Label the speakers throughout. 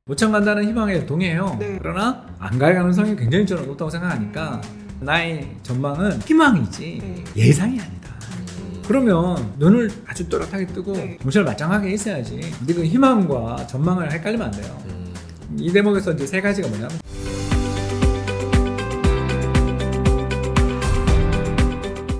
Speaker 1: 모창 간다는 희망에 동의해요.
Speaker 2: 네.
Speaker 1: 그러나 안 갈 가능성이 굉장히 저는 높다고 생각하니까 나의 전망은 희망이지
Speaker 2: 네.
Speaker 1: 예상이 아니다. 그러면 눈을 아주 또렷하게 뜨고
Speaker 2: 네.
Speaker 1: 정신을 말짱하게 있어야지. 근데 그 희망과 전망을 헷갈리면 안 돼요. 이 대목에서 이제 세 가지가 뭐냐면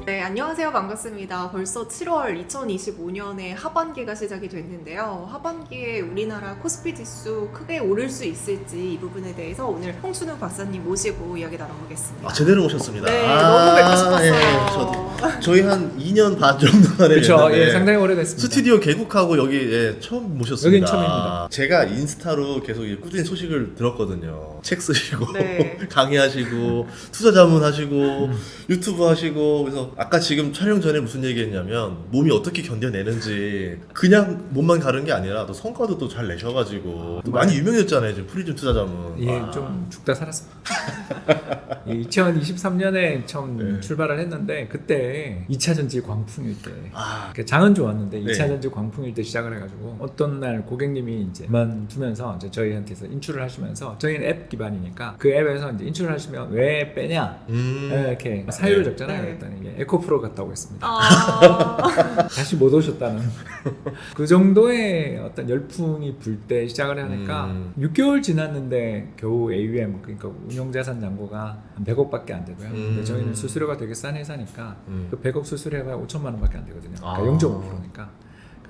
Speaker 2: 네, 안녕하세요. 반갑습니다. 벌써 7월 2025년에 하반기가 시작이 됐는데요. 하반기에 우리나라 코스피 지수 크게 오를 수 있을지 이 부분에 대해서 오늘 홍순우 박사님 모시고 이야기 나눠보겠습니다.
Speaker 3: 아, 제대로 오셨습니다.
Speaker 2: 네, 너무 뵙고 싶었어요.
Speaker 3: 저희 한 2년 반 정도 만에
Speaker 1: 그렇죠.
Speaker 3: 뵀는데
Speaker 1: 예, 상당히 오래됐습니다.
Speaker 3: 스튜디오 개국하고 여기 처음 모셨습니다.
Speaker 1: 여긴 처음입니다.
Speaker 3: 제가 인스타로 계속 꾸준히 소식을 들었거든요. 책 쓰시고
Speaker 2: 네.
Speaker 3: 강의하시고 투자 자문하시고 유튜브 하시고 그래서 아까 지금 촬영 전에 무슨 얘기했냐면 몸이 어떻게 견뎌내는지 그냥 몸만 가른 게 아니라 또 성과도 또 잘 내셔가지고 또 많이 유명해졌잖아요. 지금 프리즘 투자 자문.
Speaker 1: 예,
Speaker 3: 아.
Speaker 1: 좀 죽다 살았습니다. 2023년에 처음
Speaker 3: 네.
Speaker 1: 출발을 했는데 그때 2차 전지 광풍일 때
Speaker 3: 아.
Speaker 1: 장은 좋았는데
Speaker 3: 네.
Speaker 1: 2차 전지 광풍일 때 시작을 해가지고 어떤 날 고객님이 이제 그만두면서 이제 저희한테서 인출을 하시면서 저희는 앱 기반이니까 그 앱에서 이제 인출을 하시면 왜 빼냐 이렇게 사유를
Speaker 3: 네.
Speaker 1: 적잖아요.
Speaker 2: 네.
Speaker 1: 그랬더니 이게 에코프로 갔다 오겠습니다.
Speaker 2: 아,
Speaker 1: 다시 못 오셨다는 그 정도의 어떤 열풍이 불 때 시작을 하니까 6개월 지났는데 겨우 AUM 그러니까 운용자산 잔고가 한 100억밖에 안 되고요. 근데 저희는 수수료가 되게 싼 회사니까 그 100억 수수료가 5천만 원밖에 안 되거든요. 그러니까 0.5%니까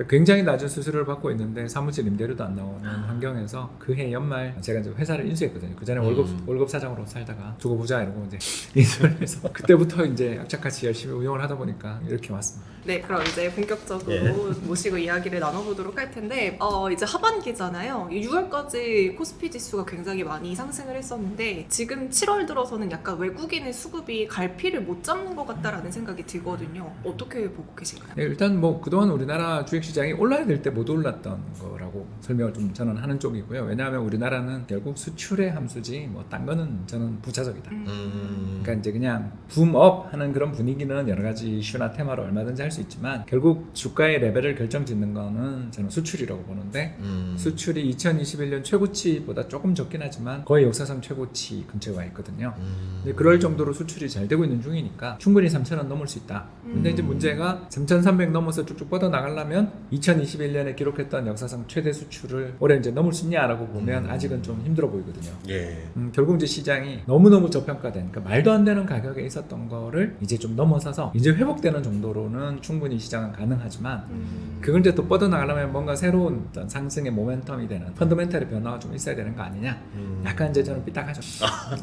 Speaker 1: 굉장히 낮은 수수료를 받고 있는데 사무실 임대료도 안 나오는 환경에서 그해 연말 제가 이제 회사를 인수했거든요. 그 전에 월급 사장으로 살다가 두고 보자 이러고 이제 인수를 해서 그때부터 이제 악착같이 열심히 운영을 하다 보니까 이렇게 왔습니다.
Speaker 2: 네, 그럼 이제 본격적으로
Speaker 3: 예.
Speaker 2: 모시고 이야기를 나눠보도록 할 텐데 이제 하반기잖아요. 6월까지 코스피 지수가 굉장히 많이 상승을 했었는데 지금 7월 들어서는 약간 외국인의 수급이 갈피를 못 잡는 것 같다라는 생각이 들거든요. 어떻게 보고 계신가요?
Speaker 1: 네, 일단 뭐 그동안 우리나라 주식시장이 올라야 될 때 못 올랐던 거라고 설명을 좀 저는 하는 쪽이고요. 왜냐하면 우리나라는 결국 수출의 함수지 뭐 딴 거는 저는 부차적이다. 그러니까 이제 그냥 붐업 하는 그런 분위기는 여러 가지 이슈나 테마로 얼마든지 할 수 있지만 결국 주가의 레벨을 결정짓는 거는 저는 수출이라고 보는데 수출이 2021년 최고치보다 조금 적긴 하지만 거의 역사상 최고치 근처에 와 있거든요. 근데 그럴 정도로 수출이 잘 되고 있는 중이니까 충분히 3,000원 넘을 수 있다. 근데 이제 문제가 3,300 넘어서 쭉쭉 뻗어 나가려면 2021년에 기록했던 역사상 최대 수출을 올해 이제 넘을 수 있냐라고 보면 아직은 좀 힘들어 보이거든요.
Speaker 3: 예.
Speaker 1: 결국 이제 시장이 너무너무 저평가된 그러니까 말도 안 되는 가격에 있었던 거를 이제 좀 넘어서서 이제 회복되는 정도로는 충분히 시장은 가능하지만 그걸 이제 또 뻗어나가려면 뭔가 새로운 어떤 상승의 모멘텀이 되는 펀더멘탈의 변화가 좀 있어야 되는 거 아니냐 약간 이제 저는 삐딱하죠.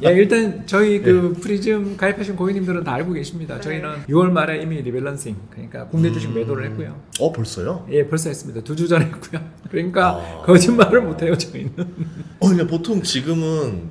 Speaker 1: 예, 일단 저희 그 프리즘 가입하신 고객님들은 다 알고 계십니다.
Speaker 2: 네.
Speaker 1: 저희는 6월 말에 이미 리밸런싱 그러니까 국내 주식 매도를 했고요.
Speaker 3: 벌써요?
Speaker 1: 예, 벌써 했습니다. 2주 전에 했고요. 그러니까 거짓말을 못해요 저희는.
Speaker 3: 근데 보통 지금은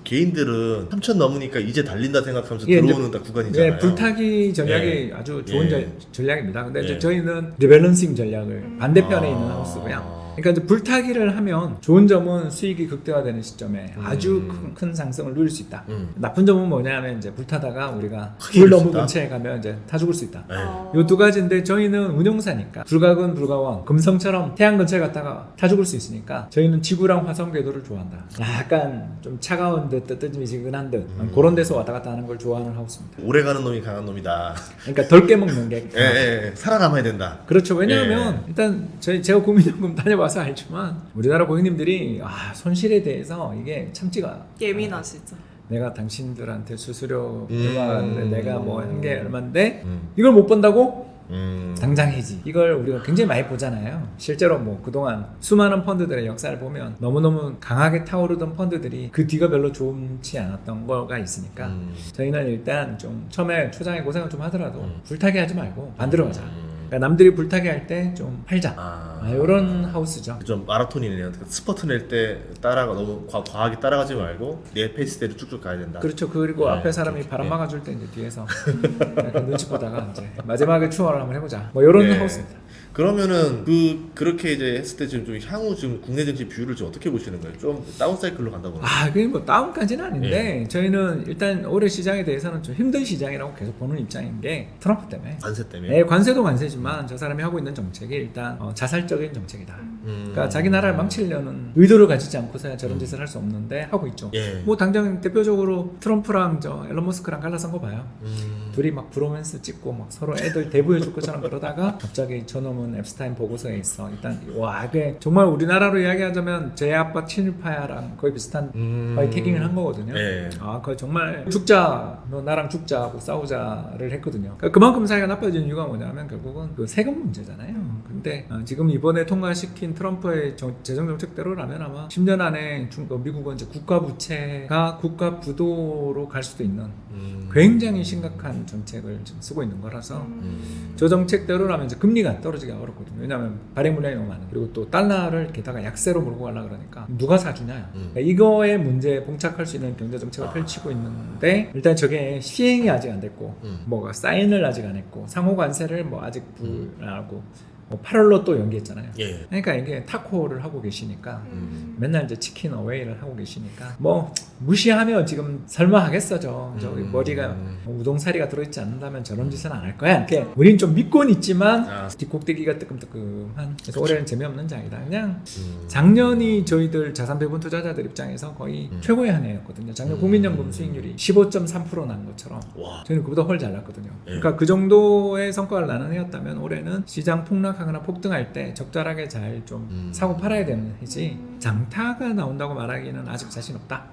Speaker 3: 개인들은 3,000 넘으니까 이제 달린다 생각하면서
Speaker 1: 예,
Speaker 3: 들어오는 구간이잖아요.
Speaker 1: 예, 불타기 전략이
Speaker 3: 예.
Speaker 1: 아주 좋은
Speaker 3: 예.
Speaker 1: 전략입니다. 근데 이제
Speaker 3: 예.
Speaker 1: 저희는 리밸런싱 전략을 반대편에 있는 하우스고요. 그러니까 이제 불타기를 하면 좋은 점은 수익이 극대화되는 시점에 아주 큰 상승을 누릴 수 있다. 나쁜 점은 뭐냐면 이제 불타다가 우리가
Speaker 3: 크게
Speaker 1: 불
Speaker 3: 잃을 수
Speaker 1: 너무
Speaker 3: 있다?
Speaker 1: 근처에 가면 이제 타 죽을 수 있다.
Speaker 3: 예.
Speaker 1: 요 두 가지인데 저희는 운용사니까 불가근 불가원 금성처럼 태양 근처에 갔다가 타 죽을 수 있으니까 저희는 지구랑 화성 궤도를 좋아한다. 약간 좀 차가운 듯 뜨뜻미지근한 듯 그런 데서 왔다 갔다 하는 걸 좋아하는 하우스입니다.
Speaker 3: 오래가는 놈이 강한 놈이다.
Speaker 1: 그러니까 덜 깨먹는 게
Speaker 3: 예. 살아남아야 된다.
Speaker 1: 그렇죠. 왜냐하면 일단 제가 국민연금 다녀봐서 알지만 우리나라 고객님들이 손실에 대해서 이게 참지가
Speaker 2: 예민하시죠?
Speaker 1: 내가 당신들한테 수수료 들어가는데 내가 뭐 한 게 얼만데
Speaker 3: 음.
Speaker 1: 이걸 못 본다고? 당장 해지. 이걸 우리가 굉장히 많이 보잖아요. 실제로 뭐 그동안 수많은 펀드들의 역사를 보면 너무너무 강하게 타오르던 펀드들이 그 뒤가 별로 좋지 않았던 거가 있으니까 저희는 일단 좀 처음에 초장에 고생을 좀 하더라도 불타기 하지 말고 반대로 가자. 그러니까 남들이 불타기 할 때 좀 팔자. 이런 하우스죠.
Speaker 3: 좀 마라톤이네요. 스퍼트 낼 때 너무 과하게 따라가지 말고 내 페이스대로 쭉쭉 가야 된다.
Speaker 1: 그렇죠. 그리고
Speaker 3: 네,
Speaker 1: 앞에 사람이
Speaker 3: 그렇죠.
Speaker 1: 바람 막아줄 때 이제 뒤에서 약간 눈치 보다가 이제 마지막에 추월을 한번 해보자. 뭐 이런
Speaker 3: 네.
Speaker 1: 하우스입니다.
Speaker 3: 그러면은 그렇게 이제 했을 때 지금 좀 향후 지금 국내 정치 비율을 좀 어떻게 보시는 거예요? 좀 다운 사이클로 간다고
Speaker 1: 아, 그게 뭐 다운까지는 아닌데 저희는 일단 올해 시장에 대해서는 좀 힘든 시장이라고 계속 보는 입장인 게 트럼프 때문에.
Speaker 3: 관세 때문에.
Speaker 1: 네, 관세도 관세지만 저 사람이 하고 있는 정책이 일단 자살적인 정책이다. 그러니까 자기 나라를 망치려는 의도를 가지지 않고서야 저런 짓을 할 수 없는데 하고 있죠.
Speaker 3: 예.
Speaker 1: 뭐 당장 대표적으로 트럼프랑 저 앨런 머스크랑 갈라선 거 봐요. 둘이 막 브로맨스 찍고 막 서로 애들 대부해줄 것처럼 그러다가 갑자기 저놈은 앱스타인 보고서에 있어. 일단 와, 그게 정말 우리나라로 이야기하자면 제 아빠 친일파야랑 거의 비슷한 거의 태깅을 한 거거든요.
Speaker 3: 예.
Speaker 1: 아, 그거 정말 죽자, 너 나랑 죽자 하고 싸우자를 했거든요. 그러니까 그만큼 사이가 나빠진 이유가 뭐냐면 결국은 그 세금 문제잖아요. 근데 지금 이번에 통과시킨 트럼프의 재정 정책대로라면 아마 10년 안에 미국은 이제 국가 부채가 국가 부도로 갈 수도 있는 굉장히 심각한 정책을 지금 쓰고 있는 거라서 저 정책대로라면 이제 금리가 떨어지기가 어렵거든요. 왜냐하면 발행 물량이 너무 많아요. 그리고 또 달러를 게다가 약세로 몰고 가려고 그러니까 누가 사주냐. 그러니까 이거에 문제에 봉착할 수 있는 경제 정책을 펼치고 있는데 일단 저게 시행이 아직 안 됐고 뭐가 사인을 아직 안 했고 상호 관세를 뭐 아직 불하고 8월로 또 연기했잖아요.
Speaker 3: 예.
Speaker 1: 그러니까 이게 타코를 하고 계시니까 맨날 이제 치킨 어웨이를 하고 계시니까 뭐 무시하면 지금 설마 하겠어 저기 머리가 우동사리가 들어있지 않는다면 저런 짓은 안 할 거야. 이렇게 우린 좀 믿고는 있지만 뒷꼭대기가 뜨끔뜨끔한. 그래서 올해는 재미없는 장이다. 그냥 작년이 저희들 자산 배분 투자자들 입장에서 거의 최고의 한 해였거든요. 작년 국민연금 수익률이 15.3% 난 것처럼
Speaker 3: 와.
Speaker 1: 저희는 그보다 훨 잘 났거든요. 그러니까 그 정도의 성과를 나는 해였다면 올해는 시장 폭락하거나 폭등할 때 적절하게 잘 좀 사고 팔아야 되는 해지 장타가 나온다고 말하기는 아직 자신 없다.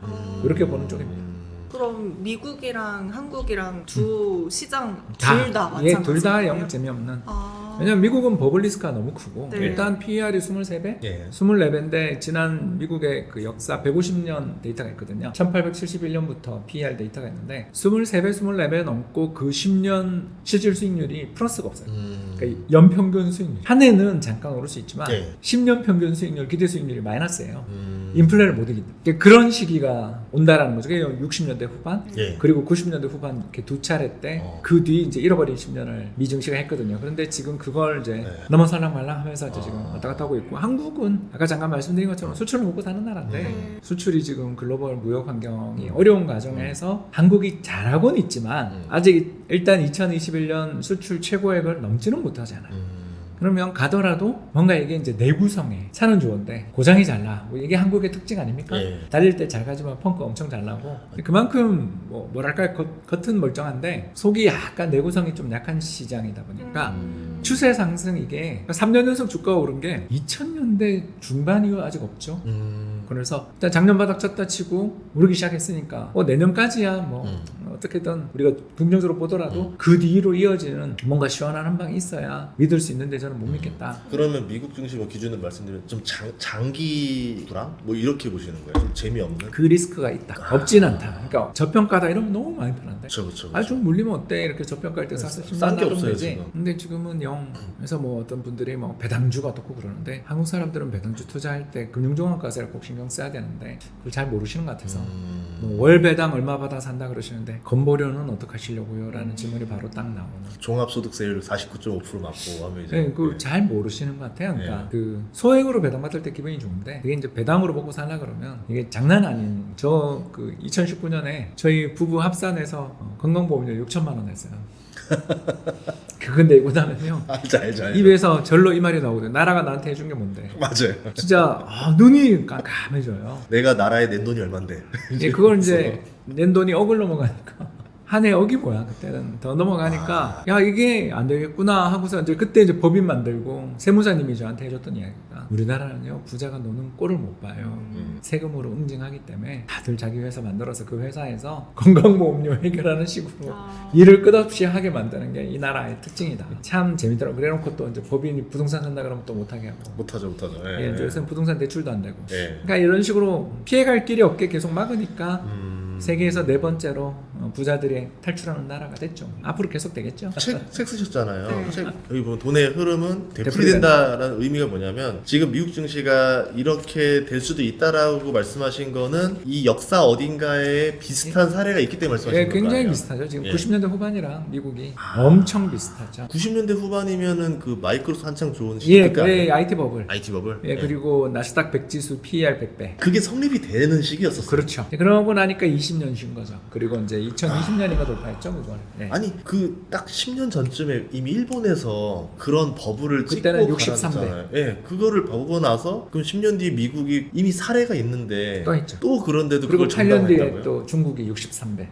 Speaker 1: 이렇게 보는 쪽입니다.
Speaker 2: 그럼 미국이랑 한국이랑 두 시장 둘 다 마찬가지.
Speaker 1: 예, 둘 다 영 재미없는. 왜냐면 미국은 버블 리스크가 너무 크고
Speaker 2: 네.
Speaker 1: 일단 PER이 23배,
Speaker 3: 예.
Speaker 1: 24배인데 지난 미국의 그 역사 150년 데이터가 있거든요. 1871년부터 PER 데이터가 있는데 23배, 24배 넘고 그 10년 실질 수익률이 플러스가 없어요. 그러니까 연평균 수익률. 한 해는 잠깐 오를 수 있지만
Speaker 3: 예.
Speaker 1: 10년 평균 수익률, 기대 수익률이 마이너스예요. 인플레를 못 이긴다. 그러니까 그런 시기가 온다라는 거죠. 그게 60년대 후반,
Speaker 3: 예.
Speaker 1: 그리고 90년대 후반 이렇게 두 차례 때 그 뒤 이제 잃어버린 10년을 미증시가 했거든요. 그런데 지금 그걸 이제 넘어설랑 말랑 하면서 이제 지금 왔다 갔다 하고 있고 한국은 아까 잠깐 말씀드린 것처럼 수출을 먹고 사는 나라인데 수출이 지금 글로벌 무역 환경이 어려운 과정에서 한국이 잘하고는 있지만 아직 일단 2021년 수출 최고액을 넘지는 못하잖아요. 그러면 가더라도 뭔가 이게 이제 내구성에 차는 좋은데 고장이 잘 나. 뭐 이게 한국의 특징 아닙니까?
Speaker 3: 예.
Speaker 1: 달릴 때 잘 가지만 펑크 엄청 잘 나고 그만큼 뭐랄까 겉은 멀쩡한데 속이 약간 내구성이 좀 약한 시장이다 보니까 추세 상승 이게 3년 연속 주가가 오른 게 2000년대 중반 이후 아직 없죠. 그래서 일단 작년 바닥 쳤다 치고 오르기 시작했으니까 내년까지야 뭐 어떻게든 우리가 긍정적으로 보더라도 그 뒤로 이어지는 뭔가 시원한 한 방이 있어야 믿을 수 있는데 저는 못 믿겠다.
Speaker 3: 그러면 미국 증시 뭐 기준을 말씀드리면 좀 장기 불황? 뭐 이렇게 보시는 거예요? 좀 재미없는?
Speaker 1: 그 리스크가 있다. 없진 않다. 그러니까 저평가다 이러면 너무 많이 편한데.
Speaker 3: 그렇죠.
Speaker 1: 아, 좀 물리면 어때? 이렇게 저평가할 때 사서
Speaker 3: 싼 게 없어요,
Speaker 1: 되지.
Speaker 3: 지금.
Speaker 1: 근데 지금은 영. 그래서 뭐 어떤 분들이 뭐 배당주가 어떻고 그러는데 한국 사람들은 배당주 투자할 때 금융종합과세를 꼭 신경 써야 되는데 그걸 잘 모르시는 것 같아서 뭐 월 배당 얼마 받아 산다 그러시는데 건보료는 어떻게 하시려고요? 라는 질문이 바로 딱 나오는.
Speaker 3: 종합소득세율 49.5% 맞고 하면 이제
Speaker 1: 네, 그 잘 모르시는 것 같아요. 그러니까 그 소액으로 배당 받을 때 기분이 좋은데 이게 이제 배당으로 먹고 살라 그러면 이게 장난 아닌. 저 그 2019년에 저희 부부 합산해서 건강보험료 6천만 원 냈어요. 그거 내고 나면요.
Speaker 3: 알죠.
Speaker 1: 입에서 절로 이 말이 나오거든요. 나라가 나한테 해준 게 뭔데?
Speaker 3: 맞아요.
Speaker 1: 진짜 눈이 깜깜해져요.
Speaker 3: 내가 나라에 낸 돈이 얼만데.
Speaker 1: 예, 그걸 이제 낸 돈이 억을 넘어가니까 한 해 억이 뭐야 그때는 더 넘어가니까 야 이게 안 되겠구나 하고서 이제 그때 이제 법인 만들고 세무사님이 저한테 해줬던 이야기가 우리나라는요 부자가 노는 꼴을 못 봐요. 세금으로 응징하기 때문에 다들 자기 회사 만들어서 그 회사에서 건강보험료 해결하는 식으로 일을 끝없이 하게 만드는 게 이 나라의 특징이다. 참 재밌더라고. 그래놓고 또 이제 법인이 부동산 산다 그러면 또 못하게 하고.
Speaker 3: 못하죠.
Speaker 1: 예, 이제 요새는 부동산 대출도 안 되고.
Speaker 3: 예.
Speaker 1: 그러니까 이런 식으로 피해갈 길이 없게 계속 막으니까 세계에서 4번째로 부자들이 탈출하는 나라가 됐죠. 앞으로 계속 되겠죠.
Speaker 3: 책 쓰셨잖아요.
Speaker 2: 네.
Speaker 3: 책 여기 보면 돈의 흐름은
Speaker 1: 되풀이된다.
Speaker 3: 되풀이된다라는 의미가 뭐냐면 지금 미국 증시가 이렇게 될 수도 있다라고 말씀하신 거는 이 역사 어딘가에 비슷한 사례가 있기 때문에 말씀하신
Speaker 1: 예,
Speaker 3: 거예요.
Speaker 1: 굉장히 비슷하죠. 지금
Speaker 3: 예.
Speaker 1: 90년대 후반이랑 미국이 엄청 비슷하죠.
Speaker 3: 90년대 후반이면은 그 마이크로소프트 한창 좋은
Speaker 1: 예,
Speaker 3: 시기가
Speaker 1: 예, IT 버블.
Speaker 3: IT 버블.
Speaker 1: 예, 그리고 나스닥 100지수 PER 100배.
Speaker 3: 그게 성립이 되는 시기였었어요.
Speaker 1: 그렇죠. 그러고 나니까 20년 쉰 거죠. 그리고 이제 2020년인가 돌파했죠, 그걸. 예.
Speaker 3: 아니 그 딱 10년 전쯤에 이미 일본에서 그런 버블을
Speaker 1: 그때는
Speaker 3: 찍고
Speaker 1: 63배.
Speaker 3: 갈아줬잖아요. 예, 그거를 보고 나서 그럼 10년 뒤에 미국이 이미 사례가 있는데
Speaker 1: 또 했죠.
Speaker 3: 또 그런데도
Speaker 1: 그리고
Speaker 3: 그걸
Speaker 1: 8년 뒤에
Speaker 3: 전담했다고요?
Speaker 1: 또 중국이 63배.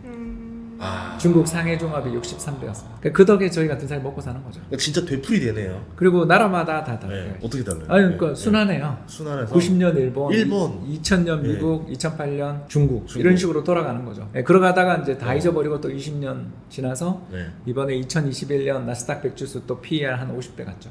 Speaker 3: 아,
Speaker 1: 중국 상해 종합이 63배였습니다. 그 덕에 저희 같은 사람이 먹고 사는 거죠.
Speaker 3: 진짜 되풀이 되네요.
Speaker 1: 그리고 나라마다 다 달라요.
Speaker 3: 네, 어떻게 달라요?
Speaker 1: 아니, 그러니까
Speaker 3: 네,
Speaker 1: 순환해요.
Speaker 3: 순환해서
Speaker 1: 90년 일본,
Speaker 3: 일본.
Speaker 1: 2000년
Speaker 3: 네.
Speaker 1: 미국, 2008년 중국,
Speaker 3: 중국.
Speaker 1: 이런 식으로 돌아가는 거죠. 예, 그러가다가 이제 다 잊어버리고 또 20년 지나서
Speaker 3: 네.
Speaker 1: 이번에 2021년 나스닥 100지수 또 PER 한 50배 갔죠.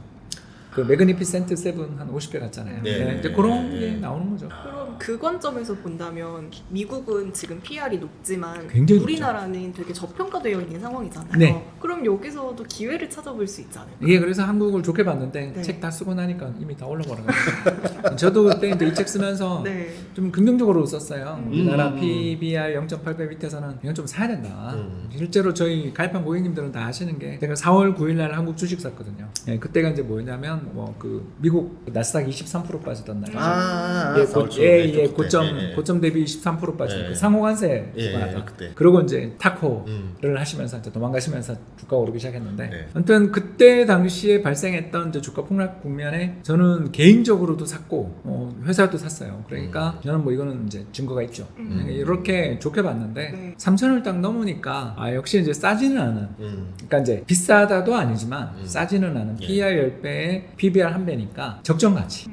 Speaker 1: 그 매그니피센트 7 한 50배 갔잖아요.
Speaker 3: 네.
Speaker 1: 예, 이제 그런 게 나오는 거죠.
Speaker 2: 그럼 그 관점에서 본다면 미국은 지금 PR이 높지만
Speaker 1: 굉장히
Speaker 2: 우리나라는 되게 저평가되어 있는 상황이잖아요.
Speaker 1: 네.
Speaker 2: 그럼 여기서도 기회를 찾아볼 수 있잖아요.
Speaker 1: 이게 그래서 한국을 좋게 봤는데
Speaker 2: 네.
Speaker 1: 책 다 쓰고 나니까 이미 다 올라버려가지고 저도 그때 이제 이 책 쓰면서
Speaker 2: 네.
Speaker 1: 좀 긍정적으로 썼어요. 우리나라
Speaker 3: 음.
Speaker 1: PBR 0.8배 밑에서는 이건 좀 사야 된다.
Speaker 3: 음.
Speaker 1: 실제로 저희 가입한 고객님들은 다 아시는 게 제가 4월 9일 날 한국 주식 샀거든요. 예, 그때가 이제 뭐냐면 뭐 그 미국 나스닥 23% 빠지던 날.
Speaker 3: 아,
Speaker 1: 예,
Speaker 3: 싸웠죠.
Speaker 1: 예,
Speaker 3: 네,
Speaker 1: 예,
Speaker 3: 그때.
Speaker 1: 고점
Speaker 3: 예, 예.
Speaker 1: 고점 대비 23% 빠진
Speaker 3: 예.
Speaker 1: 그 상호관세
Speaker 3: 예,
Speaker 1: 하다.
Speaker 3: 그때.
Speaker 1: 그러고 이제 타코를
Speaker 3: 음.
Speaker 1: 하시면서 이제 도망가시면서 주가가 오르기 시작했는데,
Speaker 3: 네.
Speaker 1: 아무튼 그때 당시에 발생했던 이제 주가 폭락 국면에 저는 개인적으로도 샀고 회사도 샀어요. 그러니까 저는 뭐 이거는 이제 증거가 있죠. 이렇게 좋게 봤는데
Speaker 2: 네.
Speaker 1: 3,000을 딱 넘으니까 역시 이제 싸지는 않은. 그러니까 이제 비싸다도 아니지만 싸지는 않은
Speaker 3: 예.
Speaker 1: PER 10배에 PBR 1배니까 적정 가치.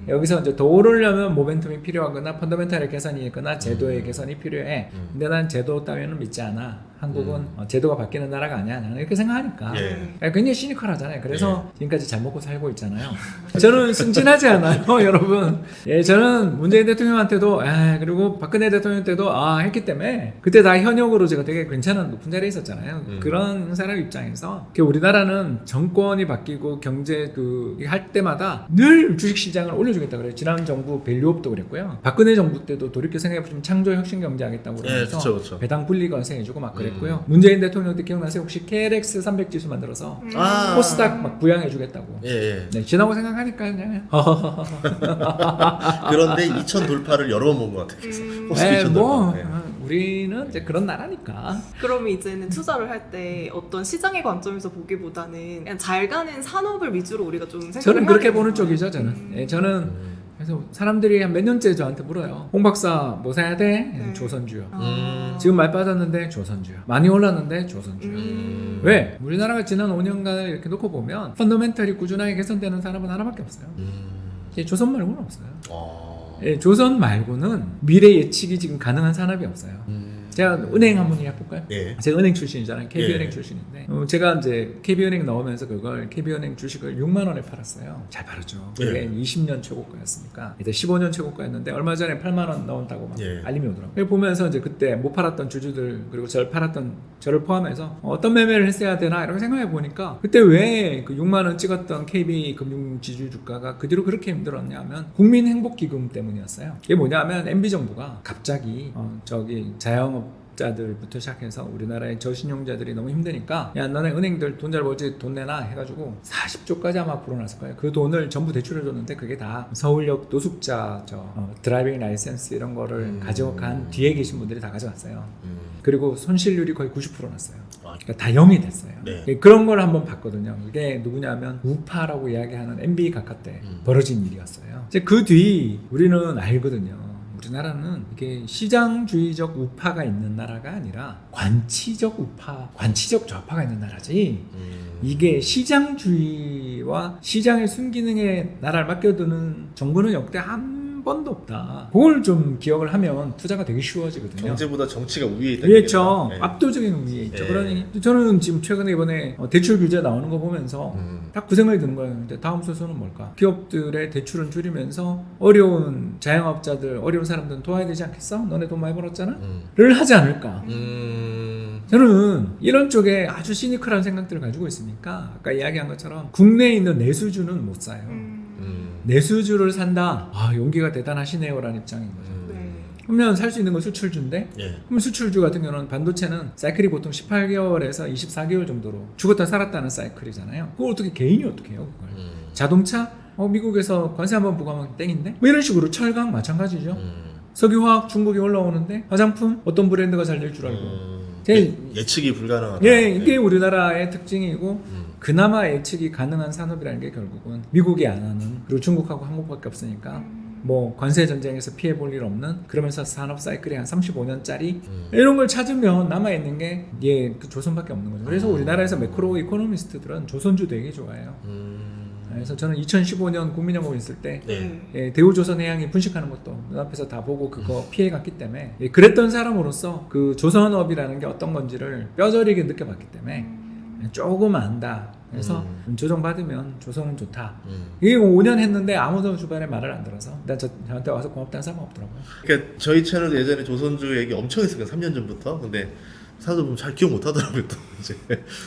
Speaker 1: 여기서 이제 더 오르려면 모멘텀이 필요하거나 펀더멘탈의 개선이 있거나 제도의 개선이 필요해. 근데 난 제도 따위는 믿지 않아. 한국은 제도가 바뀌는 나라가 아니야. 나는 이렇게 생각하니까.
Speaker 3: 예.
Speaker 1: 굉장히 시니컬하잖아요. 그래서 지금까지 잘 먹고 살고 있잖아요. 저는 순진하지 않아요, 여러분. 예, 저는 문재인 대통령한테도 그리고 박근혜 대통령 때도 했기 때문에 그때 다 현역으로 제가 되게 괜찮은 높은 자리에 있었잖아요. 그런 사람 입장에서 우리나라는 정권이 바뀌고 경제 할 때마다 늘 주식시장을 올려주겠다 그래요. 지난 정부 밸류업도 그랬고요. 박근혜 정부 때도 돌이켜 생각해보시면 창조 혁신 경제 하겠다고 그러면서
Speaker 3: 그쵸, 그쵸.
Speaker 1: 배당 분리관세 해주고 막 그랬고요. 문재인 대통령 때 기억나세요? 혹시 KLX 300 지수 만들어서 코스닥 막 부양해주겠다고.
Speaker 3: 예.
Speaker 1: 네, 지나고 생각하니까 그냥
Speaker 3: 그런데 2000 돌파를 여러 번 본 것 같아요. 코스피
Speaker 1: 네,
Speaker 3: 2000
Speaker 1: 뭐
Speaker 3: 돌파. 예.
Speaker 1: 우리는 이제 그런 나라니까.
Speaker 2: 그러면 이제는 투자를 할 때 어떤 시장의 관점에서 보기보다는 그냥 잘 가는 산업을 위주로 우리가 좀 생각을
Speaker 1: 저는
Speaker 2: 해야
Speaker 1: 그렇게
Speaker 2: 되는
Speaker 1: 보는
Speaker 2: 거예요.
Speaker 1: 쪽이죠. 저는. 예, 저는 그래서 사람들이 한 몇 년째 저한테 물어요. 홍 박사 뭐 사야 돼?
Speaker 2: 네.
Speaker 1: 조선주요.
Speaker 2: 아.
Speaker 1: 지금 많이 빠졌는데 조선주요. 많이 올랐는데 조선주요. 왜? 우리나라가 지난 5년간을 이렇게 놓고 보면 펀더멘털이 꾸준하게 개선되는 사람은 하나밖에 없어요. 조선 말고는 없어요. 예, 조선 말고는 미래 예측이 지금 가능한 산업이 없어요. 제가 은행 한번 해볼까요?
Speaker 3: 예.
Speaker 1: 제가 은행 출신이잖아요. KB은행
Speaker 3: 예.
Speaker 1: 출신인데 제가 이제 KB은행 넣으면서 그걸 KB은행 주식을 6만 원에 팔았어요. 잘 팔았죠. 그게
Speaker 3: 예.
Speaker 1: 20년 최고가였으니까 이제 15년 최고가였는데 얼마 전에 8만 원 넣었다고 막
Speaker 3: 예.
Speaker 1: 알림이 오더라고요. 그걸 보면서 이제 그때 못 팔았던 주주들 그리고 저를 포함해서 어떤 매매를 했어야 되나 이렇게 생각해 보니까 그때 왜 그 6만 원 찍었던 KB 금융지주 주가가 그 뒤로 그렇게 힘들었냐면 국민행복기금 때문이었어요. 이게 뭐냐면 MB 정부가 갑자기 자영업자들부터 시작해서 우리나라의 저신용자들이 너무 힘드니까 야 너네 은행들 돈 잘 벌지 돈 내놔 해가지고 40조까지 아마 불어났을 거예요. 그 돈을 전부 대출해줬는데 그게 다 서울역 노숙자 드라이빙 라이센스 이런 거를 가져간 뒤에 계신 분들이 다 가져갔어요. 그리고 손실률이 거의 90% 났어요. 그러니까 다 0이 됐어요.
Speaker 3: 네.
Speaker 1: 그런 걸 한번 봤거든요. 이게 누구냐면 우파라고 이야기하는 MB 각하 때 벌어진 일이었어요. 이제 그 뒤 우리는 알거든요. 우리나라는 이게 시장주의적 우파가 있는 나라가 아니라 관치적 우파, 관치적 좌파가 있는 나라지. 이게 시장주의와 시장의 순기능에 나라를 맡겨두는 정부는 역대 한 한 번도 없다. 그걸 좀 기억을 하면 투자가 되게 쉬워지거든요.
Speaker 3: 경제보다 정치가 위에 있다.
Speaker 1: 그렇죠.
Speaker 3: 네.
Speaker 1: 압도적인 위에 있죠.
Speaker 3: 네.
Speaker 1: 그러니 저는 지금 최근에 이번에 대출 규제 나오는 거 보면서 딱 그 생각이 드는 거예요. 이제 다음 소선은 뭘까? 기업들의 대출은 줄이면서 어려운 자영업자들, 어려운 사람들은 도와야 되지 않겠어? 너네 돈 많이 벌었잖아? 를 하지 않을까? 저는 이런 쪽에 아주 시니컬한 생각들을 가지고 있으니까 아까 이야기한 것처럼 국내에 있는 내수주는 못 사요. 내수주를 산다? 아, 용기가 대단하시네요 라는 입장인 거죠. 그러면 살 수 있는 건 수출주인데
Speaker 3: 예.
Speaker 1: 그럼 수출주 같은 경우는 반도체는 사이클이 보통 18개월에서 24개월 정도로 죽었다 살았다는 사이클이잖아요. 그걸 어떻게 개인이 어떻게 해요 그걸. 자동차? 미국에서 관세 한번 부과하면 땡인데? 뭐 이런 식으로 철강 마찬가지죠. 석유화학 중국이 올라오는데 화장품 어떤 브랜드가 잘 될 줄 알고
Speaker 3: 예측이 불가능하다.
Speaker 1: 예, 이게 우리나라의 특징이고 그나마 예측이 가능한 산업이라는 게 결국은 미국이 안 하는 그리고 중국하고 한국밖에 없으니까 뭐 관세 전쟁에서 피해 볼 일 없는 그러면서 산업 사이클이 한 35년짜리 이런 걸 찾으면 남아 있는 게 그 조선밖에 없는 거죠. 그래서 우리나라에서 매크로 이코노미스트들은 조선주 되게 좋아해요. 그래서 저는 2015년 국민연금 있을 때
Speaker 3: 네.
Speaker 1: 대우조선해양이 분식하는 것도 눈앞에서 다 보고 그거 피해갔기 때문에 그랬던 사람으로서 그 조선업이라는 게 어떤 건지를 뼈저리게 느껴봤기 때문에 조금 안다. 그래서 조정받으면 조선은 좋다. 이게 5년 했는데 아무도 주변에 말을 안 들어서 일단 저한테 와서 고맙다는 사람은 없더라고요.
Speaker 3: 그러니까 저희 채널도 예전에 조선주 얘기 엄청 했어요. 3년 전부터. 근데 사람들 보면 잘 기억 못 하더라고요. 또 이제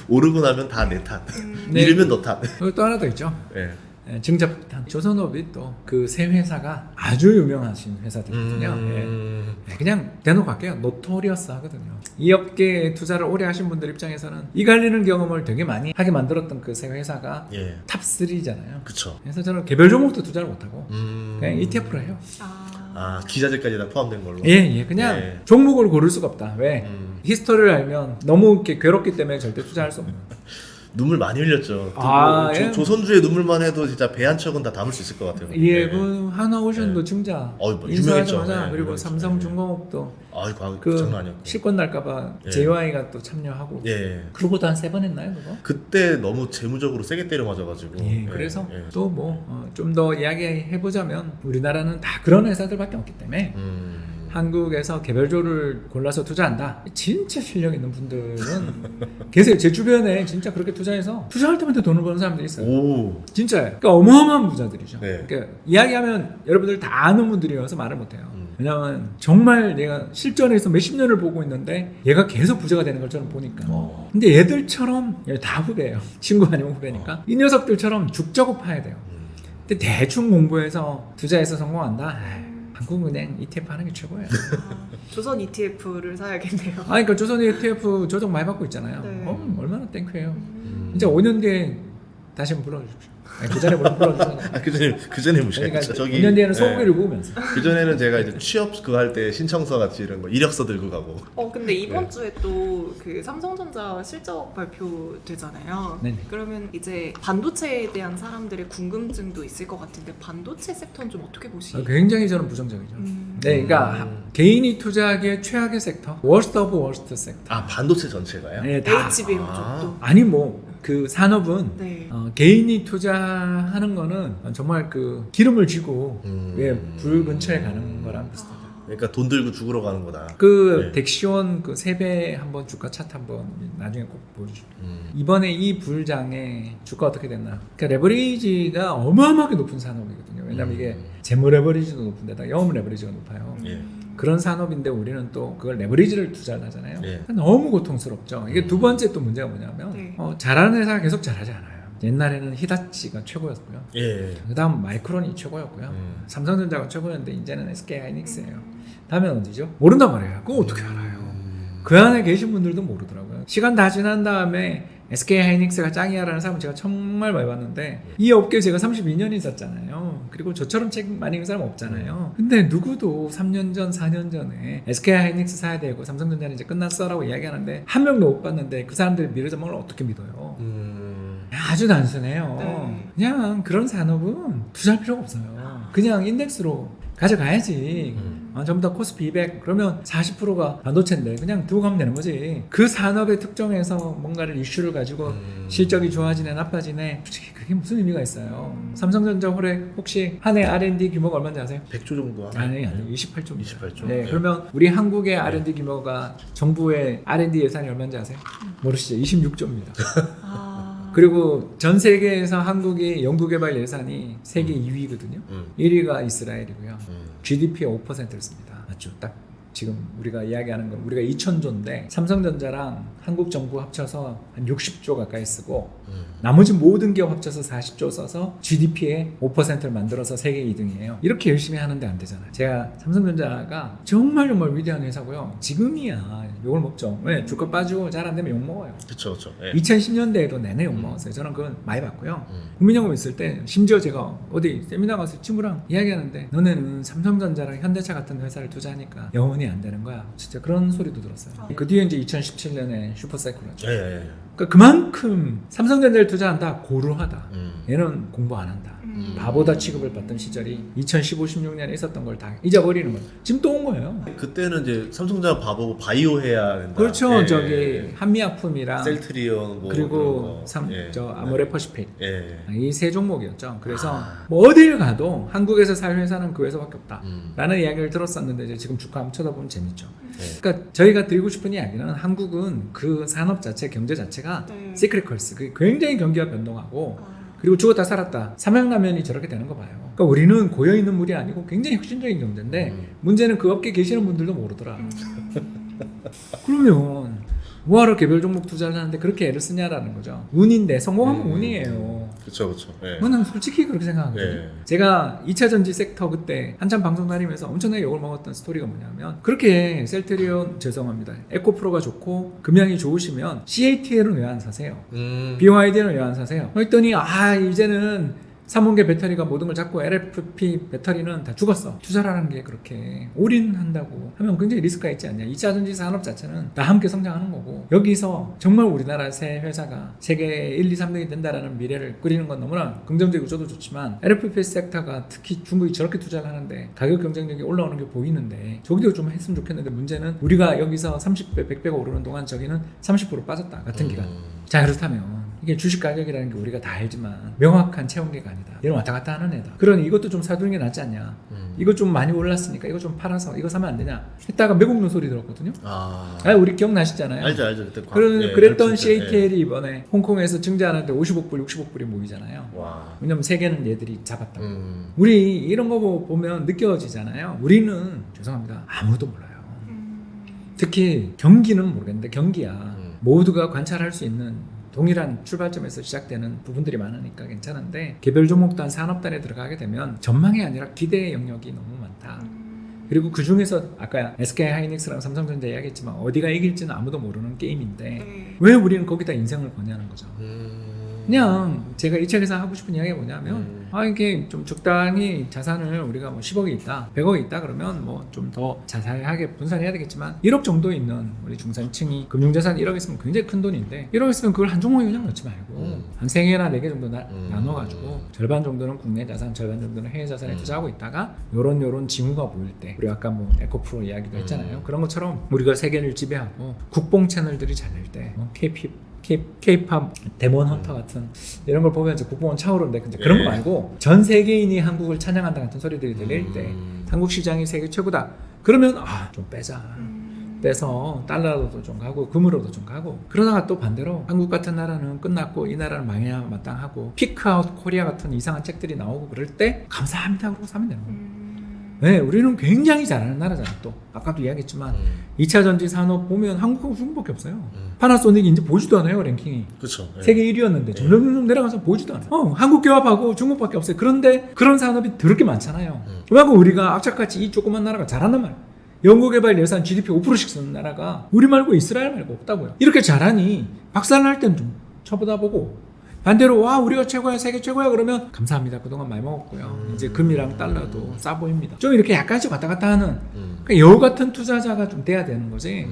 Speaker 3: 오르고 나면 다 내 탓.
Speaker 1: 네.
Speaker 3: 잃으면 너 탓.
Speaker 1: 그리고 또 하나 더 있죠.
Speaker 3: 예.
Speaker 1: 증자폭탄. 조선업이 또 그 세 회사가 아주 유명하신 회사들이거든요. 예. 그냥 대놓고 할게요. 노토리어스 하거든요. 이 업계에 투자를 오래 하신 분들 입장에서는 이 갈리는 경험을 되게 많이 하게 만들었던 그 세 회사가
Speaker 3: 예.
Speaker 1: 탑3잖아요.
Speaker 3: 그쵸.
Speaker 1: 그래서 저는 개별 종목도 투자를 못하고 그냥 ETF로 해요.
Speaker 3: 아, 기자재까지 다 포함된 걸로.
Speaker 1: 예. 그냥
Speaker 3: 예.
Speaker 1: 종목을 고를 수가 없다. 왜? 히스토리를 알면 너무 이렇게 괴롭기 때문에 절대 투자할 수 없는 거예요.
Speaker 3: 눈물 많이 흘렸죠.
Speaker 1: 예.
Speaker 3: 조선주의 눈물만 해도 진짜 배 한 척은 다 담을 수 있을 것 같아요.
Speaker 1: 예, 그 하나오션도 증자
Speaker 3: 뭐
Speaker 1: 인수하자마자
Speaker 3: 유명했죠.
Speaker 1: 그리고
Speaker 3: 유명했죠.
Speaker 1: 삼성중공업도
Speaker 3: 아이고,
Speaker 1: 그
Speaker 3: 장난 아니었고.
Speaker 1: 실권 날까봐
Speaker 3: 예.
Speaker 1: JY가 또 참여하고
Speaker 3: 예.
Speaker 1: 그러고도 한 3번 했나요 그거?
Speaker 3: 그때 너무 재무적으로 세게 때려 맞아가지고.
Speaker 1: 예, 그래서
Speaker 3: 예.
Speaker 1: 또 뭐 좀 더 이야기해보자면 우리나라는 다 그런 회사들밖에 없기 때문에 한국에서 개별주를 골라서 투자한다. 진짜 실력 있는 분들은 계세요. 제 주변에 진짜 그렇게 투자해서 투자할 때마다 돈을 버는 사람들이 있어요.
Speaker 3: 오.
Speaker 1: 진짜요. 그러니까 어마어마한 부자들이죠.
Speaker 3: 네.
Speaker 1: 그러니까 이야기하면 여러분들 다 아는 분들이어서 말을 못해요. 왜냐면 정말 얘가 실전에서 몇십 년을 보고 있는데 얘가 계속 부자가 되는 걸 저는 보니까. 근데 얘들처럼 다 후배예요. 친구 아니면 후배니까. 이 녀석들처럼 죽 작업해야 돼요. 근데 대충 공부해서 투자해서 성공한다. 한국은행 ETF 하는 게 최고예요.
Speaker 2: 조선 ETF를 사야겠네요.
Speaker 1: 그러니까 조선 ETF 조정 많이 받고 있잖아요.
Speaker 2: 네.
Speaker 1: 얼마나 땡큐해요. 진짜 5년 뒤에 다시 한번 불러주십시오. 그 전에 불러주세요.
Speaker 3: 그 전에 무시했죠.
Speaker 1: 그러니까
Speaker 3: 저기
Speaker 1: 5년 뒤에는 소고기를 구우면서.
Speaker 3: 그 전에는 제가 이제 취업 그거 할 때 신청서 같이 이런 거 이력서 들고 가고.
Speaker 2: 근데 이번 주에 또 그 삼성전자 실적 발표 되잖아요.
Speaker 1: 네네.
Speaker 2: 그러면 이제 반도체에 대한 사람들의 궁금증도 있을 것 같은데 반도체 섹터는 좀 어떻게 보시나요?
Speaker 1: 굉장히 저는 부정적이죠. 네, 그러니까 개인이 투자하기에 최악의 섹터, worst of worst 섹터.
Speaker 3: 아, 반도체 전체가요?
Speaker 1: 네, 다.
Speaker 2: HBM 쪽도.
Speaker 1: 아니 뭐 그 산업은
Speaker 2: 네.
Speaker 1: 개인이 투자하는 거는 정말 그 기름을 쥐고 불 근처에 가는 거랑 비슷하다.
Speaker 3: 그러니까 돈 들고 죽으러 가는 거다.
Speaker 1: 그
Speaker 3: 네.
Speaker 1: 덱시온 그 3배 한번 주가 차트 한번 나중에 꼭 보여주죠. 이번에 이 불장에 주가 어떻게 됐나? 그러니까 레버리지가 어마어마하게 높은 산업이거든요. 왜냐면 이게 재무 레버리지도 높은데다 영업 레버리지가 높아요.
Speaker 3: 예.
Speaker 1: 그런 산업인데 우리는 또 그걸 레버리지를 투자를 하잖아요.
Speaker 3: 예.
Speaker 1: 너무 고통스럽죠. 이게 두 번째 또 문제가 뭐냐면
Speaker 2: 네.
Speaker 1: 잘하는 회사가 계속 잘하지 않아요. 옛날에는 히다치가 최고였고요.
Speaker 3: 예.
Speaker 1: 그다음 마이크론이 최고였고요. 삼성전자가 최고였는데 이제는 SK 하이닉스예요. 다음엔 어디죠? 모른단 말이에요. 그거 어떻게 알아요? 그 안에 계신 분들도 모르더라고요. 시간 다 지난 다음에 SK 하이닉스가 짱이야라는 사람은 제가 정말 많이 봤는데 이 업계에 제가 32년 있었잖아요. 그리고 저처럼 책 많이 읽은 사람 없잖아요. 근데 누구도 3년 전, 4년 전에 SK 하이닉스 사야 되고 삼성전자는 이제 끝났어라고 이야기하는데 한 명도 못 봤는데 그 사람들의 미래 전망을 어떻게 믿어요? 아주 단순해요.
Speaker 2: 네.
Speaker 1: 그냥 그런 산업은 투자할 필요가 없어요. 그냥 인덱스로 가져가야지. 전부 다 코스피 200 그러면 40%가 반도체인데 그냥 두고 가면 되는 거지. 그 산업의 특정에서 뭔가를 이슈를 가지고 실적이 좋아지네 나빠지네 솔직히 그게 무슨 의미가 있어요. 삼성전자 홀에 혹시 한 해 R&D 규모가 얼마인지 아세요?
Speaker 3: 100조 정도
Speaker 1: 아니 28조.
Speaker 3: 28조.
Speaker 1: 네,
Speaker 3: 네.
Speaker 1: 그러면 우리 한국의 R&D 규모가 정부의 R&D 예산이 얼마인지 아세요? 모르시죠? 26조입니다.
Speaker 2: 아.
Speaker 1: 그리고 전 세계에서 한국의 연구개발 예산이 세계 2위거든요. 1위가 이스라엘이고요. GDP의 5%를 씁니다. 맞죠? 딱 지금 우리가 이야기하는 건 우리가 2,000조인데 삼성전자랑 한국 정부 합쳐서 한 60조 가까이 쓰고 나머지 모든 기업 합쳐서 40조 써서 GDP의 5%를 만들어서 세계 2등이에요. 이렇게 열심히 하는데 안 되잖아요. 제가 삼성전자가 정말 위대한 회사고요. 지금이야 욕을 먹죠. 왜? 주가 빠지고 잘 안 되면 욕 먹어요.
Speaker 3: 그렇죠. 네.
Speaker 1: 2010년대에도 내내 욕 먹었어요. 저는 그건 많이 봤고요. 국민연금 있을 때 심지어 제가 어디 세미나 가서 친구랑 이야기하는데 너네는 삼성전자랑 현대차 같은 회사를 투자하니까 영원히 안 되는 거야. 진짜 그런 소리도 들었어요. 그 뒤에 이제 2017년에 슈퍼사이클 왔죠.
Speaker 3: 네.
Speaker 1: 그러니까 그만큼 삼성전자를 투자한다 고루하다. 얘는 공부 안 한다. 바보다 취급을 받던 시절이 2015, 16년에 있었던 걸 다 잊어버리는 거예요. 지금 또 온 거예요.
Speaker 3: 그때는 이제 삼성전자 바보고 바이오 해야 된다.
Speaker 1: 그렇죠.
Speaker 3: 예.
Speaker 1: 저기 한미약품이랑
Speaker 3: 셀트리온 뭐
Speaker 1: 그리고
Speaker 3: 그런 거. 예.
Speaker 1: 저 아모레퍼시페인
Speaker 3: 예.
Speaker 1: 이 세 종목이었죠. 그래서 뭐 어딜 가도 한국에서 살 회사는 그 회사밖에 없다 라는 이야기를 들었었는데 이제 지금 주가 한번 쳐다보면 재밌죠. 그러니까 저희가 드리고 싶은 이야기는 한국은 그 산업 자체, 경제 자체가
Speaker 2: 네.
Speaker 1: 시크릿컬스, 굉장히 경기가 변동하고 그리고 죽었다 살았다 삼양라면이 저렇게 되는 거 봐요. 그러니까 우리는 고여있는 물이 아니고 굉장히 혁신적인 경제인데 문제는 그 업계에 계시는 분들도 모르더라. 그러면 뭐하러 개별 종목 투자를 하는데 그렇게 애를 쓰냐라는 거죠. 운인데 성공하면 운이에요.
Speaker 3: 그렇죠. 예.
Speaker 1: 저는 솔직히 그렇게 생각하거든요.
Speaker 3: 예.
Speaker 1: 제가 2차 전지 섹터 그때 한참 방송 다니면서 엄청나게 욕을 먹었던 스토리가 뭐냐면 그렇게 셀트리온 죄송합니다. 에코프로가 좋고 금양이 좋으시면 CATL은 왜 안 사세요? BYD는 왜 안 사세요? 했더니 이제는 3원계 배터리가 모든 걸 잡고 LFP 배터리는 다 죽었어. 투자라는 게 그렇게 올인한다고 하면 굉장히 리스크가 있지 않냐. 2차 전지 산업 자체는 다 함께 성장하는 거고 여기서 정말 우리나라 새 회사가 세계 1, 2, 3등이 된다라는 미래를 그리는 건 너무나 긍정적이고 저도 좋지만 LFP 섹터가 특히 중국이 저렇게 투자를 하는데 가격 경쟁력이 올라오는 게 보이는데 저기도 좀 했으면 좋겠는데 문제는 우리가 여기서 30배, 100배가 오르는 동안 저기는 30% 빠졌다. 같은 기간. 자 그렇다면 이게 주식 가격이라는 게 우리가 다 알지만 명확한 체온계가 아니다. 얘는 왔다 갔다 하는 애다. 그러니 이것도 좀 사두는 게 낫지 않냐. 이거 좀 많이 올랐으니까 이거 좀 팔아서 이거 사면 안 되냐. 했다가 매국노 소리 들었거든요. 우리 기억나시잖아요.
Speaker 3: 알죠. 그때
Speaker 1: 그랬던 CATL이 이번에 홍콩에서 증자하는데 50억 불, 60억 불이 모이잖아요.
Speaker 3: 와.
Speaker 1: 왜냐면 세계는 얘들이 잡았다고. 우리 이런 거 보면 느껴지잖아요. 우리는 죄송합니다. 아무도 몰라요. 특히 경기는 모르겠는데 경기야. 모두가 관찰할 수 있는 동일한 출발점에서 시작되는 부분들이 많으니까 괜찮은데 개별 종목단 산업단에 들어가게 되면 전망이 아니라 기대의 영역이 너무 많다. 그리고 그 중에서 아까 SK 하이닉스랑 삼성전자 이야기했지만 어디가 이길지는 아무도 모르는 게임인데 왜 우리는 거기다 인생을 거냐는 거죠. 그냥 제가 이 책에서 하고 싶은 이야기가 뭐냐면 이게 좀 적당히 자산을 우리가 뭐 10억이 있다 100억이 있다 그러면 뭐 좀 더 자세하게 분산해야 되겠지만 1억 정도 있는 우리 중산층이 금융자산 1억 있으면 굉장히 큰 돈인데 1억 있으면 그걸 한 종목에 그냥 넣지 말고 한 3개나 4개 정도 나눠가지고 절반 정도는 국내 자산 절반 정도는 해외 자산에 투자하고 있다가 요런 징후가 보일 때 우리 아까 뭐 에코프로 이야기도 했잖아요. 그런 것처럼 우리가 세계를 지배하고 국뽕 채널들이 잘 될 때 K-팝 데몬 헌터 같은 이런 걸 보면 이제 국뽕은 차오르는데 근데 그런 거 말고 전 세계인이 한국을 찬양한다 같은 소리들이 들릴 때 한국 시장이 세계 최고다 그러면 좀 빼자 빼서 달러로도 좀 가고 금으로도 좀 가고 그러다가 또 반대로 한국 같은 나라는 끝났고 이 나라는 망해야 마땅하고 피크아웃 코리아 같은 이상한 책들이 나오고 그럴 때 감사합니다 그러고 사면 되는 거예요. 네, 우리는 굉장히 잘하는 나라잖아. 또 아까도 이야기했지만 2차 전지 산업 보면 한국하고 중국밖에 없어요. 파나소닉이 이제 보지도 않아요 랭킹이.
Speaker 3: 그렇죠.
Speaker 1: 세계 1위였는데 점점 내려가서 보지도 않아요. 한국 기업하고 중국밖에 없어요. 그런데 그런 산업이 더럽게 많잖아요. 그만큼 우리가 악착같이 이 조그만 나라가 잘한단 말이에요. 연구개발 예산 GDP 5%씩 쓰는 나라가 우리 말고 이스라엘 말고 없다고요. 이렇게 잘하니 박살날 때는 좀 쳐다보고 반대로 우리가 최고야 세계 최고야 그러면 감사합니다 그동안 많이 먹었고요 이제 금이랑 달러도 싸 보입니다. 좀 이렇게 약간씩 왔다 갔다 하는 그러니까 여우 같은 투자자가 좀 돼야 되는 거지.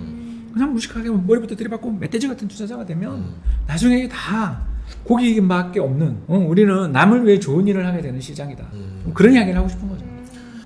Speaker 1: 그냥 무식하게 머리부터 들이받고 멧돼지 같은 투자자가 되면 나중에 다 고기밖에 없는 우리는 남을 위해 좋은 일을 하게 되는 시장이다. 그런 이야기를 하고 싶은 거죠.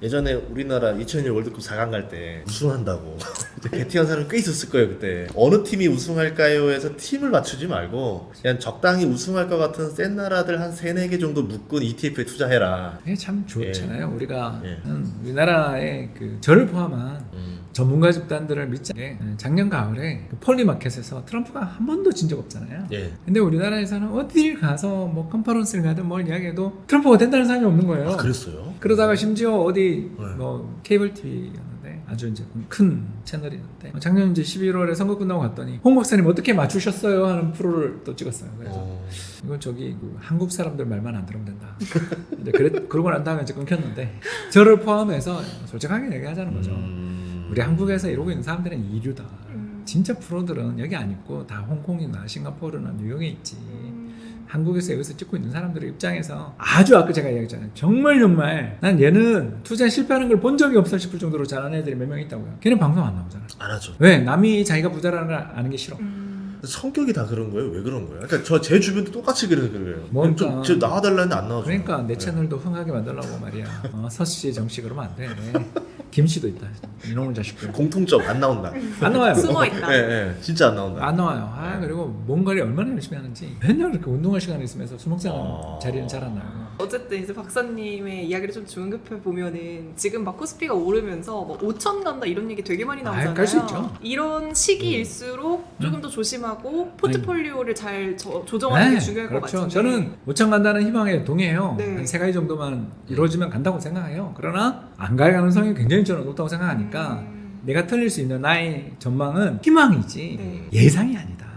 Speaker 3: 예전에 우리나라 2002년 월드컵 4강 갈 때 우승한다고 이제 베팅한 사람이 꽤 있었을 거예요 그때. 어느 팀이 우승할까요 해서 팀을 맞추지 말고 그냥 적당히 우승할 것 같은 센 나라들 한 3-4개 정도 묶은 ETF에 투자해라.
Speaker 1: 이게 참 좋잖아요. 우리가
Speaker 3: 예.
Speaker 1: 우리나라의 그 저를 포함한 전문가 집단들을 믿자. 작년 가을에 그 폴리마켓에서 트럼프가 한 번도 진 적 없잖아요.
Speaker 3: 예.
Speaker 1: 근데 우리나라에서는 어딜 가서 뭐 컨퍼런스를 가든 뭘 이야기해도 트럼프가 된다는 사람이 없는 거예요.
Speaker 3: 아 그랬어요?
Speaker 1: 그러다가 심지어 어디
Speaker 3: 네.
Speaker 1: 뭐 케이블 TV였는데 아주 이제 큰 채널이었는데 작년 이제 11월에 선거 끝나고 갔더니 홍 박사님 어떻게 맞추셨어요 하는 프로를 또 찍었어요. 그래서 이건 저기 그 한국 사람들 말만 안 들으면 된다. 이제 그러고 난 다음에 이제 끊겼는데 저를 포함해서 솔직하게 얘기하자는 거죠. 우리 한국에서 이러고 있는 사람들은 이류다. 진짜 프로들은 여기 안 있고 다 홍콩이나 싱가포르나 뉴욕에 있지. 한국에서 여기서 찍고 있는 사람들의 입장에서 아주 아까 제가 얘기했잖아요. 정말 난 얘는 투자 실패하는 걸 본 적이 없어 싶을 정도로 잘하는 애들이 몇 명 있다고요. 걔는 방송 안 나오잖아.
Speaker 3: 안 하죠.
Speaker 1: 왜? 남이 자기가 부자라는 걸 아는 게 싫어.
Speaker 3: 성격이 다 그런 거예요? 왜 그런 거예요? 그러니까 저 제 주변도 똑같이 그래서 그래요.
Speaker 1: 뭔가.
Speaker 3: 좀 나와달라는데 안 나와줘.
Speaker 1: 그러니까 내 채널도 흥하게 만들려고 말이야. 서씨 정씨 그러면 안 돼. 김씨도 있다. 이놈의 자식들.
Speaker 3: 공통점 안 나온다.
Speaker 1: 안 나와요.
Speaker 2: 숨어 있다.
Speaker 3: 예, 예, 진짜 안 나온다.
Speaker 1: 안 나와요. 그리고 뭔가를 얼마나 열심히 하는지 맨날 그렇게 운동할 시간이 있으면서 술 먹자는 자리는 잘 안 나와요.
Speaker 2: 어쨌든 이제 박사님의 이야기를 좀 종합해 보면은 지금 막 코스피가 오르면서 뭐 5천 간다 이런 얘기 되게 많이 나오잖아요.
Speaker 1: 갈 수 있죠.
Speaker 2: 이런 시기일수록 조금 더 조심하고 포트폴리오를 잘 조정하는 게 중요할 것
Speaker 1: 그렇죠.
Speaker 2: 같은데.
Speaker 1: 저는 5천 간다는 희망에 동의해요.
Speaker 2: 네.
Speaker 1: 한 3가지 정도만 이루어지면 간다고 생각해요. 그러나 안 갈 가능성이 굉장히 저는 높다고 생각하니까 내가 틀릴 수 있는 나의 전망은 희망이지
Speaker 2: 네.
Speaker 1: 예상이 아니다.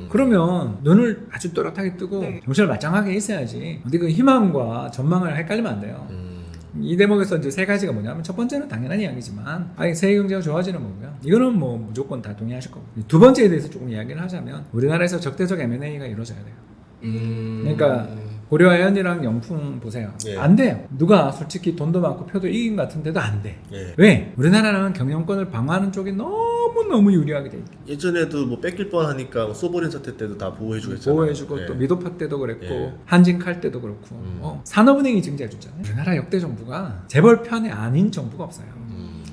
Speaker 1: 그러면 눈을 아주 또렷하게 뜨고
Speaker 2: 네.
Speaker 1: 정신을 말짱하게 있어야지. 어디 그 희망과 전망을 헷갈리면 안 돼요. 이 대목에서 이제 3가지가 뭐냐면 첫 번째는 당연한 이야기지만 세계 경제가 좋아지는 거고요. 이거는 뭐 무조건 다 동의하실 거고. 두 번째에 대해서 조금 이야기를 하자면 우리나라에서 적대적 M&A가 이루어져야 돼요. 그러니까 고려아연이랑 영풍 보세요.
Speaker 3: 예.
Speaker 1: 안 돼요. 누가 솔직히 돈도 많고 표도 이긴 것 같은데도 안 돼.
Speaker 3: 예.
Speaker 1: 왜? 우리나라는 경영권을 방어하는 쪽이 너무너무 유리하게 돼 있고
Speaker 3: 예전에도 뭐 뺏길 뻔하니까 소버린 사태 때도 다 보호해주고 했잖아요.
Speaker 1: 보호해주고
Speaker 3: 예.
Speaker 1: 또 미도파 때도 그랬고
Speaker 3: 예.
Speaker 1: 한진칼 때도 그렇고 산업은행이 증자해줬잖아요. 우리나라 역대 정부가 재벌 편이 아닌 정부가 없어요.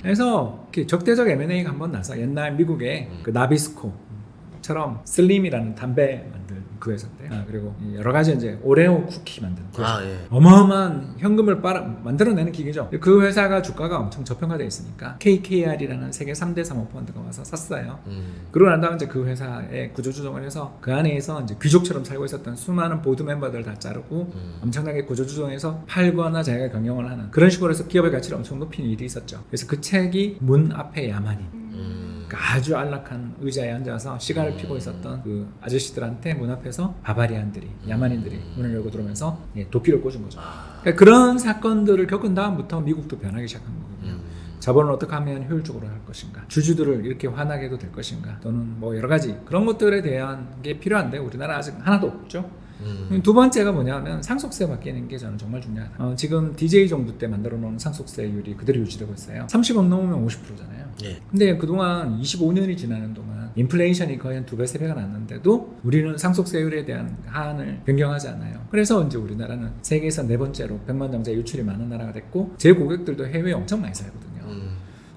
Speaker 1: 그래서 이렇게 적대적 M&A가 한번 나서 옛날 미국의 그 나비스코처럼 슬림이라는 담배 만든 그 회사인데요. 그리고 여러 가지 이제 오레오 쿠키 만드는 그 회사.
Speaker 3: 예.
Speaker 1: 어마어마한 현금을 만들어내는 기계죠. 그 회사가 주가가 엄청 저평가되어 있으니까 KKR이라는 세계 3대 사모펀드가 와서 샀어요. 그러고 난 다음에 이제 그 회사에 구조조정을 해서 그 안에서 이제 귀족처럼 살고 있었던 수많은 보드 멤버들 다 자르고 엄청나게 구조조정해서 팔거나 자기가 경영을 하는 그런 식으로 해서 기업의 가치를 엄청 높이는 일이 있었죠. 그래서 그 책이 문 앞에 야만인. 아주 안락한 의자에 앉아서 시가를 피고 있었던 그 아저씨들한테 문 앞에서 바바리안들이 야만인들이 문을 열고 들어오면서 도끼를 꽂은 거죠. 그러니까 그런 사건들을 겪은 다음부터 미국도 변하기 시작한 거거든요. 자본을 어떻게 하면 효율적으로 할 것인가, 주주들을 이렇게 화나게 해도 될 것인가, 또는 뭐 여러 가지 그런 것들에 대한 게 필요한데 우리나라 아직 하나도 없죠. 두 번째가 뭐냐면 상속세 바뀌는 게 저는 정말 중요하다. 지금 DJ 정부 때 만들어 놓은 상속세율이 그대로 유지되고 있어요. 30억 넘으면 50%잖아요.
Speaker 3: 예.
Speaker 1: 근데 그동안 25년이 지나는 동안 인플레이션이 거의 한 2배, 3배가 났는데도 우리는 상속세율에 대한 하한을 변경하지 않아요. 그래서 이제 우리나라는 세계에서 4번째로 백만장자 유출이 많은 나라가 됐고 제 고객들도 해외에 엄청 많이 살거든요.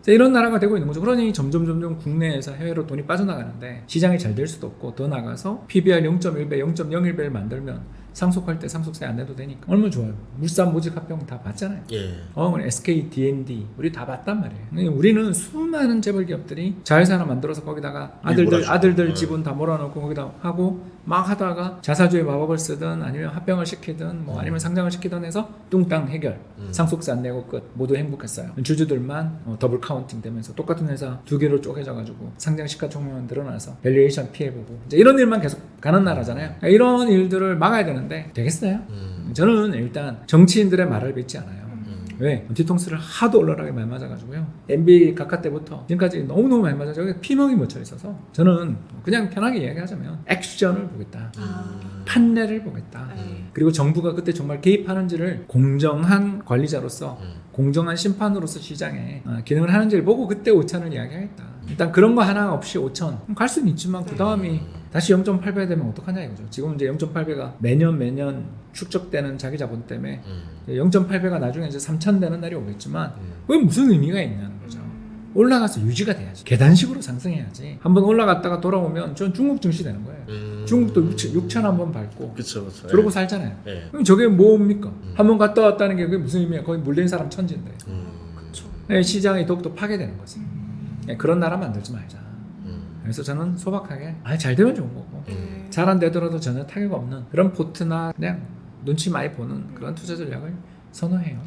Speaker 1: 이런 나라가 되고 있는 거죠. 그러니 점점 국내에서 해외로 돈이 빠져나가는데 시장이 잘 될 수도 없고 더 나가서 PBR 0.1배, 0.01배를 만들면 상속할 때 상속세 안 내도 되니까 얼마나 좋아요. 물산 모직 합병 다 봤잖아요.
Speaker 3: 예.
Speaker 1: SK, D&D 우리 다 봤단 말이에요. 우리는 수많은 재벌 기업들이 자회사를 만들어서 거기다가 아들들 지분 다 몰아넣고 거기다 하고 막 하다가 자사주의 마법을 쓰든 아니면 합병을 시키든 뭐 아니면 상장을 시키든 해서 뚱땅 해결. 상속세 안 내고 끝. 모두 행복했어요. 주주들만 더블 카운팅 되면서 똑같은 회사 2개로 쪼개져가지고 상장 시가총액만 늘어나서 밸류에이션 피해보고 이제 이런 일만 계속 가는 나라잖아요. 그러니까 이런 일들을 막아야 되는데 되겠어요? 저는 일단 정치인들의 말을 믿지 않아요. 왜? 뒤통수를 하도 얼얼하게 많이 맞아가지고요. MB 각하 때부터 지금까지 너무너무 많이 맞아서 여기 피멍이 묻혀 있어서 저는 그냥 편하게 이야기하자면 액션을 보겠다. 판례를 보겠다. 그리고 정부가 그때 정말 개입하는지를 공정한 관리자로서 공정한 심판으로서 시장에 기능을 하는지를 보고 그때 5천을 이야기하겠다. 일단 그런 거 하나 없이 5천 갈 수는 있지만 그 다음이 다시 0.8배 되면 어떡하냐 이거죠. 지금 이제 0.8배가 매년 축적되는 자기 자본 때문에 0.8배가 나중에 이제 3천 되는 날이 오겠지만 그게 무슨 의미가 있냐는 거죠. 올라가서 유지가 돼야지. 계단식으로 상승해야지. 한번 올라갔다가 돌아오면 전 중국 증시 되는 거예요. 중국도 6천 한번 밟고
Speaker 3: 그쵸 그쵸.
Speaker 1: 그러고 살잖아요.
Speaker 3: 예.
Speaker 1: 그럼 저게 뭡니까? 한번 갔다 왔다는 게 그게 무슨 의미야? 거기 물린 사람 천지인데.
Speaker 2: 그렇죠.
Speaker 1: 네, 시장이 더욱더 파괴되는 거지. 네, 그런 나라 만들지 말자. 그래서 저는 소박하게 잘 되면 좋은 거고 잘 안 되더라도 전혀 타격 없는 그런 포트나 그냥 눈치 많이 보는 그런 투자 전략을 선호해요.